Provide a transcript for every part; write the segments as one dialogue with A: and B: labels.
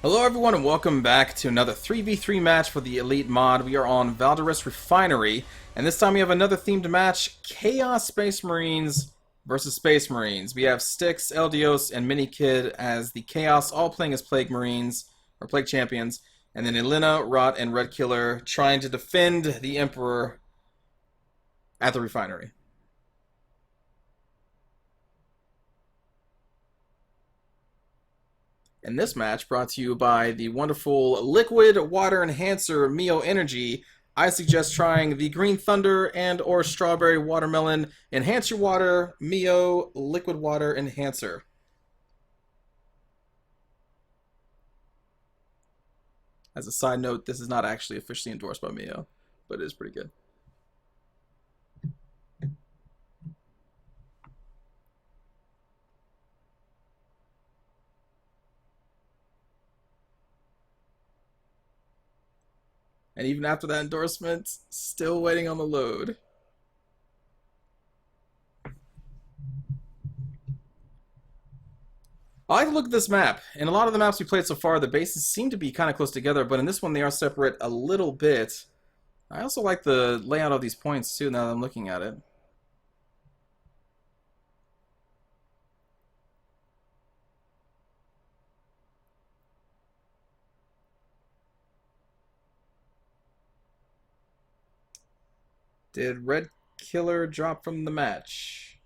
A: Hello everyone and welcome back to another 3v3 match for the Elite mod. We are on Valderus Refinery, and this time we have another themed match, Chaos Space Marines versus Space Marines. We have Styx, Eldios, and Minikid as the Chaos, all playing as Plague Marines, or Plague Champions, and then Elena, Rotte, and Red Killer trying to defend the Emperor at the Refinery. And this match brought to you by the wonderful Liquid Water Enhancer Mio Energy. I suggest trying the Green Thunder and or Strawberry Watermelon Enhance Your Water Mio Liquid Water Enhancer. As a side note, this is not actually officially endorsed by Mio, but it is pretty good. And even after that endorsement, still waiting on the load. I like to look at this map. In a lot of the maps we played so far, the bases seem to be kind of close together, but in this one they are separate a little bit. I also like the layout of these points too, now that I'm looking at it. Did Red Killer drop from the match?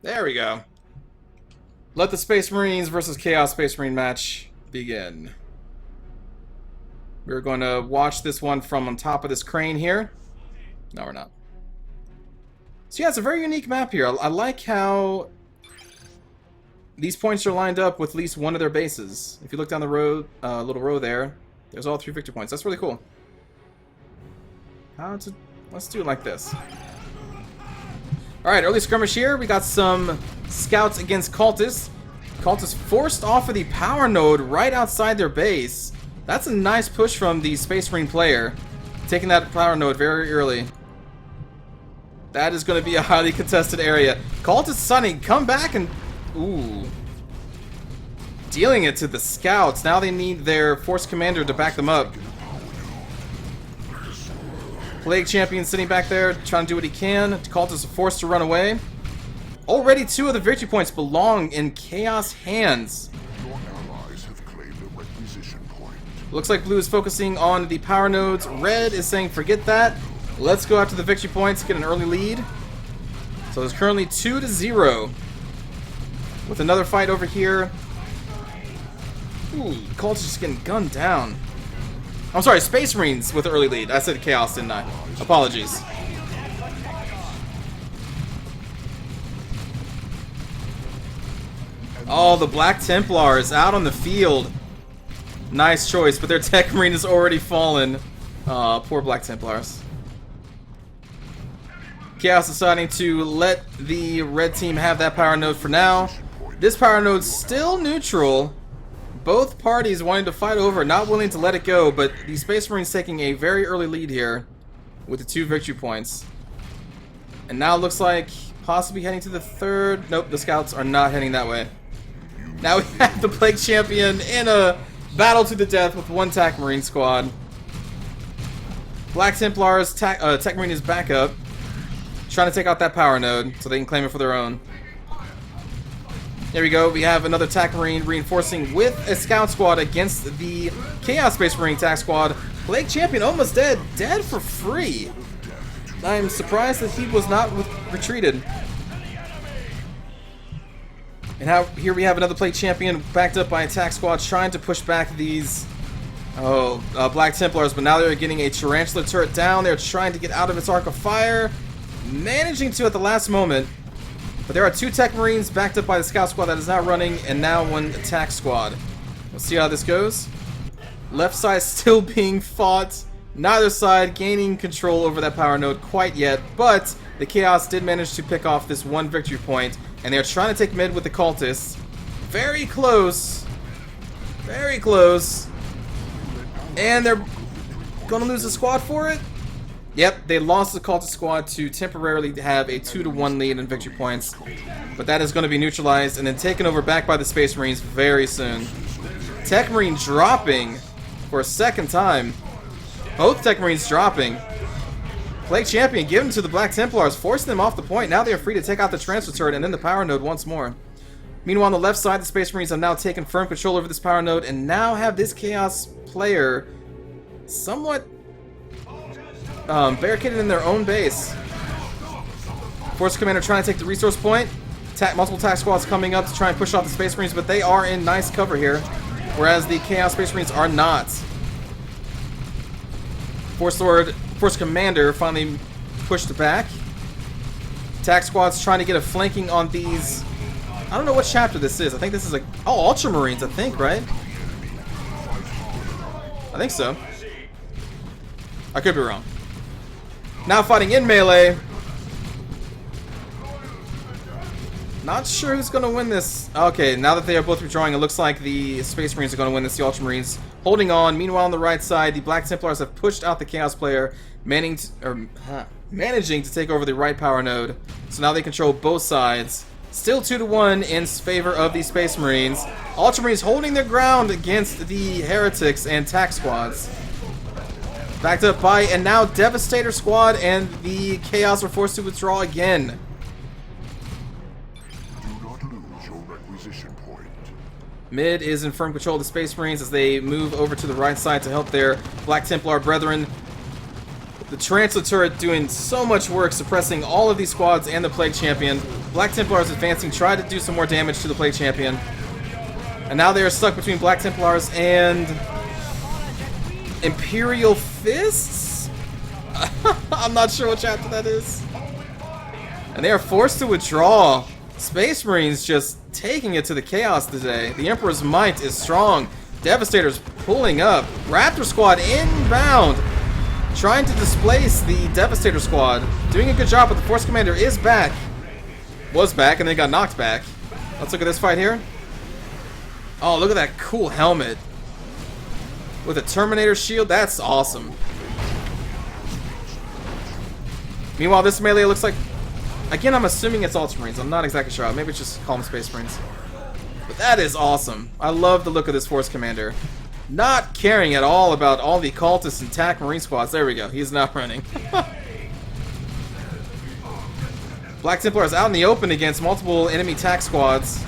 A: There we go. Let the Space Marines versus Chaos Space Marine match begin. We're going to watch this one from on top of this crane here. No, we're not. So yeah, it's a very unique map here. I like how these points are lined up with at least one of their bases. If you look down the road, little row there, there's all 3 victory points. That's really cool. Let's do it like this. Alright, early skirmish here. We got some scouts against cultists. Cultists forced off of the power node right outside their base. That's a nice push from the Space Marine player, taking that power node very early. That is going to be a highly contested area. Cultists Sunny, come back and... Ooh. Dealing it to the scouts. Now they need their force commander to back them up. Plague Champion sitting back there, trying to do what he can. Cultists are forced to run away. Already 2 of the victory points belong in Chaos hands.
B: Your allies have claimed a requisition point.
A: Looks like Blue is focusing on the power nodes. Red is saying forget that. Let's go after the victory points, get an early lead. So there's currently 2-0. With another fight over here. Ooh, Cult's just getting gunned down. I'm sorry, Space Marines with the early lead. I said Chaos, didn't I? Apologies. Oh, the Black Templars out on the field. Nice choice, but their Tech Marine has already fallen. Poor Black Templars. Chaos deciding to let the red team have that power node for now. This power node's still neutral. Both parties wanting to fight over, not willing to let it go, but the Space Marines taking a very early lead here with the 2 victory points. And now it looks like possibly heading to the 3rd. Nope, the scouts are not heading that way. Now we have the Plague Champion in a battle to the death with 1 Tech Marine squad. Black Templars, Tech Marine is back up, trying to take out that power node so they can claim it for their own. There we go, we have another Tech Marine reinforcing with a scout squad against the Chaos Space Marine attack squad. Plague Champion almost dead. Dead for free. I'm surprised that he was not retreated. And here we have another Plague Champion backed up by attack squad trying to push back these Black Templars, but now they're getting a Tarantula turret down. They're trying to get out of its arc of fire. Managing to at the last moment. But there are 2 Tech Marines backed up by the scout squad that is now running, and now 1 attack squad. We'll see how this goes. Left side still being fought. Neither side gaining control over that power node quite yet, but the Chaos did manage to pick off this 1 victory point, and they're trying to take mid with the cultists. Very close. Very close. And they're gonna lose a squad for it? Yep, they lost the Cultist squad to temporarily have a 2-to-1 lead in victory points. But that is going to be neutralized and then taken over back by the Space Marines very soon. Tech Marine dropping for a second time. Both Tech Marines dropping. Plague Champion given to the Black Templars, forcing them off the point. Now they are free to take out the transfer turret and then the power node once more. Meanwhile, on the left side, the Space Marines have now taken firm control over this power node and now have this Chaos player somewhat barricaded in their own base. Force Commander trying to take the resource point. Multiple attack squads coming up to try and push off the Space Marines, but they are in nice cover here, whereas the Chaos Space Marines are not. Force Commander finally pushed back. Attack squads trying to get a flanking on these. I don't know what chapter this is. I think this is like, oh, Ultramarines, I think, right? I think so. I could be wrong. Now fighting in melee. Not sure who's going to win this. Okay, now that they are both withdrawing, it looks like the Space Marines are going to win this, the Ultramarines holding on. Meanwhile, on the right side, the Black Templars have pushed out the Chaos player, managing to take over the right power node. So now they control both sides. Still 2-to-1 in favor of the Space Marines. Ultramarines holding their ground against the Heretics and Tac Squads. Backed up by, and now Devastator Squad and the Chaos are forced to withdraw again.
B: Do not lose your requisition point.
A: Mid is in firm control of the Space Marines as they move over to the right side to help their Black Templar brethren. The Chancellor turret doing so much work suppressing all of these squads and the Plague Champion. Black Templars advancing, try to do some more damage to the Plague Champion. And now they are stuck between Black Templars and Imperial Fists? I'm not sure what chapter that is. And they are forced to withdraw. Space Marines just taking it to the Chaos today. The Emperor's might is strong. Devastator's pulling up. Raptor Squad inbound. Trying to displace the Devastator Squad. Doing a good job, but the Force Commander is back. Was back and then got knocked back. Let's look at this fight here. Oh, look at that cool helmet. With a Terminator shield. That's awesome. Meanwhile, this melee looks like... Again, I'm assuming it's Ultramarines. I'm not exactly sure. Maybe it's just call them Space Marines. But that is awesome. I love the look of this Force Commander. Not caring at all about all the cultists and TAC Marine squads. There we go. He's not running. Black Templar is out in the open against multiple enemy TAC squads.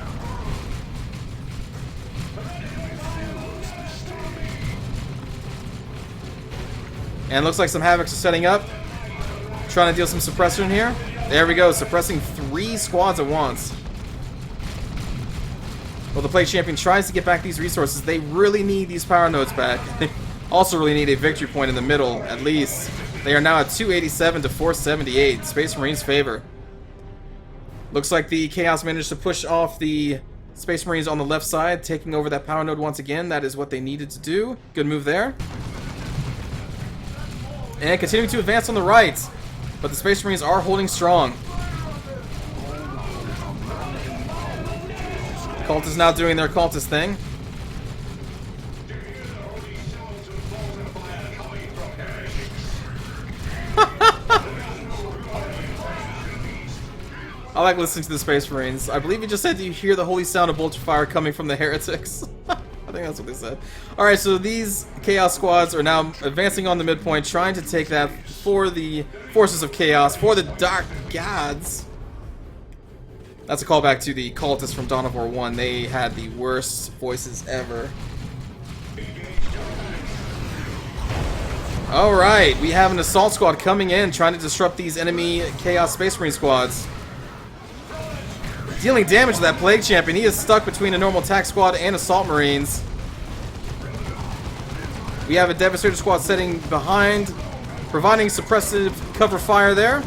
A: And looks like some Havocs are setting up. Trying to deal some suppression here. There we go. Suppressing 3 squads at once. Well, the Plague Champion tries to get back these resources. They really need these power nodes back. They also really need a victory point in the middle, at least. They are now at 287 to 478. Space Marines' favor. Looks like the Chaos managed to push off the Space Marines on the left side, taking over that power node once again. That is what they needed to do. Good move there. And continuing to advance on the right. But the Space Marines are holding strong. Cult is now doing their cultist thing. I like listening to the Space Marines. I believe you just said you hear the holy sound of bolter fire coming from the Heretics. I think that's what they said. Alright, so these Chaos squads are now advancing on the midpoint, trying to take that for the forces of Chaos, for the Dark Gods. That's a callback to the cultists from Dawn of War 1. They had the worst voices ever. Alright, we have an assault squad coming in, trying to disrupt these enemy Chaos Space Marine squads. Dealing damage to that Plague Champion. He is stuck between a normal attack squad and Assault Marines. We have a Devastator squad sitting behind, providing suppressive cover fire there.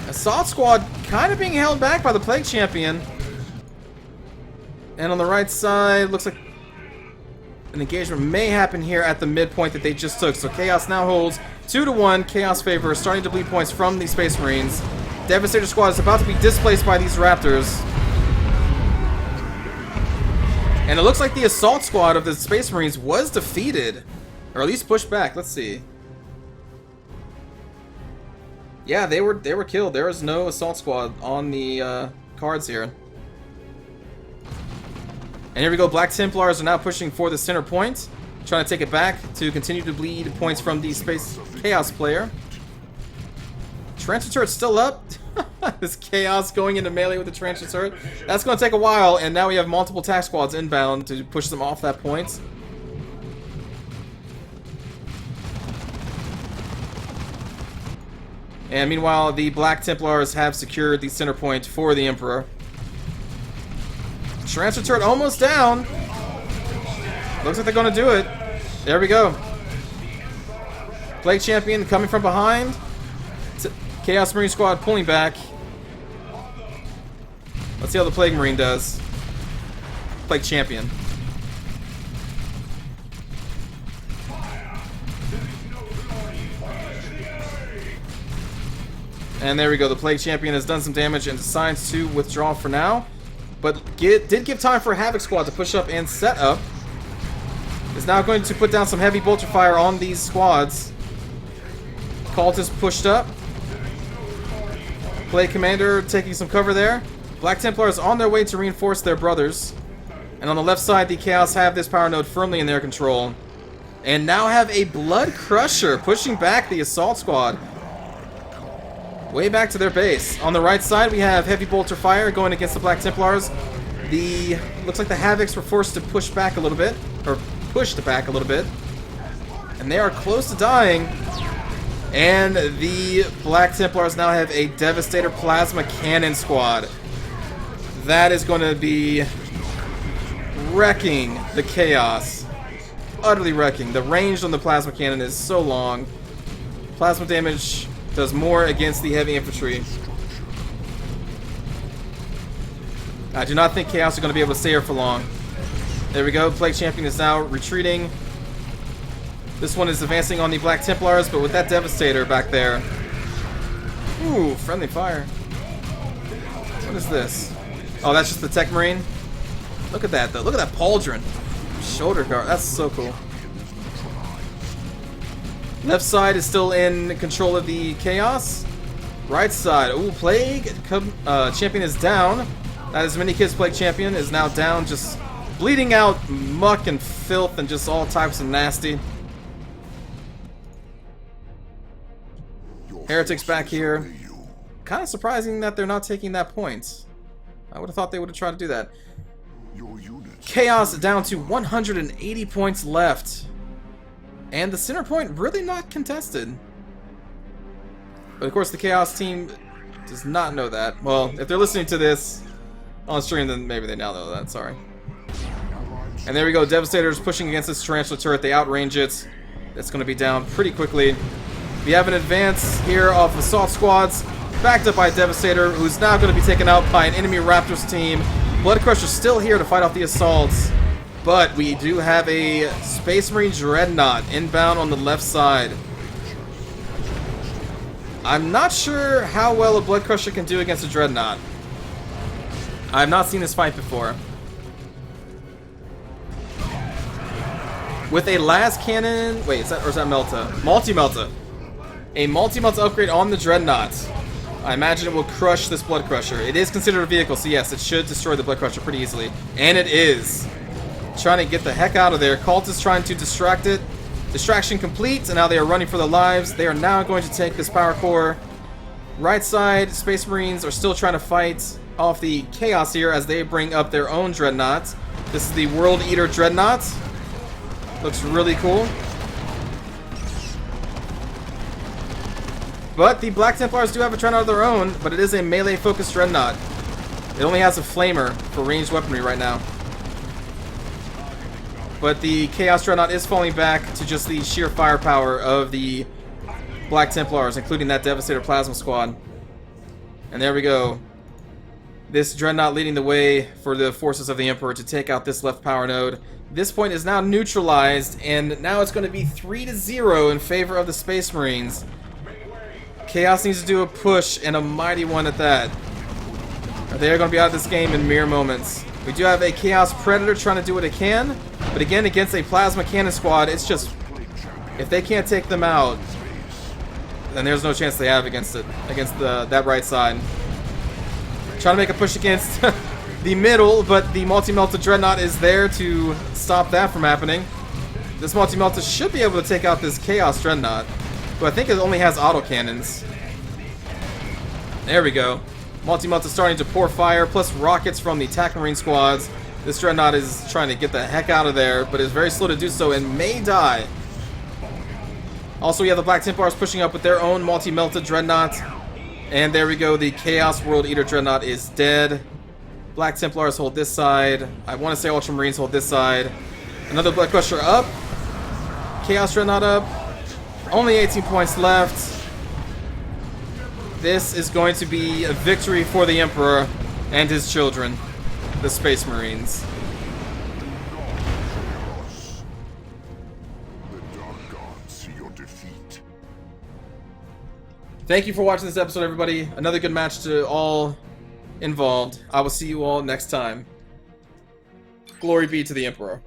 A: Assault squad kind of being held back by the Plague Champion. And on the right side, looks like an engagement may happen here at the midpoint that they just took. So Chaos now holds 2-to-1. Chaos favor, starting to bleed points from the Space Marines. Devastator squad is about to be displaced by these Raptors. And it looks like the assault squad of the Space Marines was defeated. Or at least pushed back. Let's see. Yeah, they were killed. There is no assault squad on the cards here. And here we go. Black Templars are now pushing for the center point. Trying to take it back to continue to bleed points from the Space Chaos player. Tarantula turret's still up. This Chaos going into melee with the Tarantula turret. That's going to take a while, and now we have multiple attack squads inbound to push them off that point. And meanwhile, the Black Templars have secured the center point for the Emperor. Tarantula turret almost down. Looks like they're going to do it. There we go. Plague Champion coming from behind. Chaos Marine Squad pulling back. Let's see how the Plague Marine does. Plague Champion. And there we go. The Plague Champion has done some damage and decides to withdraw for now. But did give time for Havoc Squad to push up and set up. Is now going to put down some heavy bolter fire on these squads. Cultist pushed up. Plague Commander taking some cover there. Black Templars on their way to reinforce their brothers. And on the left side, the Chaos have this power node firmly in their control. And now have a Blood Crusher pushing back the Assault Squad. Way back to their base. On the right side, we have heavy bolter fire going against the Black Templars. Looks like the Havocs were forced to push back a little bit. Or pushed back a little bit. And they are close to dying. And the Black Templars now have a Devastator Plasma Cannon Squad. That is going to be wrecking the Chaos. Utterly wrecking. The range on the Plasma Cannon is so long. Plasma damage does more against the heavy infantry. I do not think Chaos are going to be able to stay here for long. There we go. Plague Champion is now retreating. This one is advancing on the Black Templars, but with that Devastator back there. Ooh, friendly fire. What is this? Oh, that's just the Tech Marine? Look at that, though. Look at that Pauldron. Shoulder guard. That's so cool. Left side is still in control of the Chaos. Right side. Ooh, Plague Champion is down. That is Mini Kids Plague Champion is now down, just bleeding out muck and filth and just all types of nasty. Heretics back here. Kind of surprising that they're not taking that point. I would have thought they would have tried to do that. Chaos down to 180 points left. And the center point really not contested. But of course the Chaos team does not know that. Well, if they're listening to this on stream, then maybe they now know that. Sorry. And there we go. Devastator's pushing against this Tarantula turret. They outrange it. That's going to be down pretty quickly. We have an advance here off Assault Squads, backed up by Devastator, who's now going to be taken out by an enemy Raptors team. Blood Crusher's still here to fight off the assaults, but we do have a Space Marine Dreadnought inbound on the left side. I'm not sure how well a Blood Crusher can do against a Dreadnought. I've not seen this fight before. With a las cannon, wait, is that Melta? Multi-Melta. A multi-Melta upgrade on the Dreadnought. I imagine it will crush this Blood Crusher. It is considered a vehicle, so yes, it should destroy the Blood Crusher pretty easily. And it is. Trying to get the heck out of there. Cult is trying to distract it. Distraction complete, and now they are running for their lives. They are now going to take this power core. Right side, Space Marines are still trying to fight off the Chaos here as they bring up their own Dreadnought. This is the World Eater Dreadnought. Looks really cool. But the Black Templars do have a Dreadnought of their own, but it is a melee-focused Dreadnought. It only has a Flamer for ranged weaponry right now. But the Chaos Dreadnought is falling back to just the sheer firepower of the Black Templars, including that Devastator Plasma Squad. And there we go. This Dreadnought leading the way for the forces of the Emperor to take out this left power node. This point is now neutralized, and now it's going to be 3-0 in favor of the Space Marines. Chaos needs to do a push, and a mighty one at that. They are going to be out of this game in mere moments. We do have a Chaos Predator trying to do what it can, but again, against a Plasma Cannon squad, it's just, if they can't take them out, then there's no chance they have against it, against that right side. Trying to make a push against the middle, but the Multi-Melta Dreadnought is there to stop that from happening. This Multi-Melta should be able to take out this Chaos Dreadnought, who I think it only has autocannons. There we go. Multi-Melta starting to pour fire, plus rockets from the attack marine squads. This Dreadnought is trying to get the heck out of there, but is very slow to do so and may die. Also, we have the Black Templars pushing up with their own Multi-Melta Dreadnought. And there we go, the Chaos World Eater Dreadnought is dead. Black Templars hold this side. I want to say Ultramarines hold this side. Another Blood Crusher up. Chaos Dreadnought up. Only 18 points left. This is going to be a victory for the Emperor and his children, the Space Marines.
B: The Dark Gods see your defeat.
A: Thank you for watching this episode, everybody. Another good match to all involved. I will see you all next time. Glory be to the Emperor.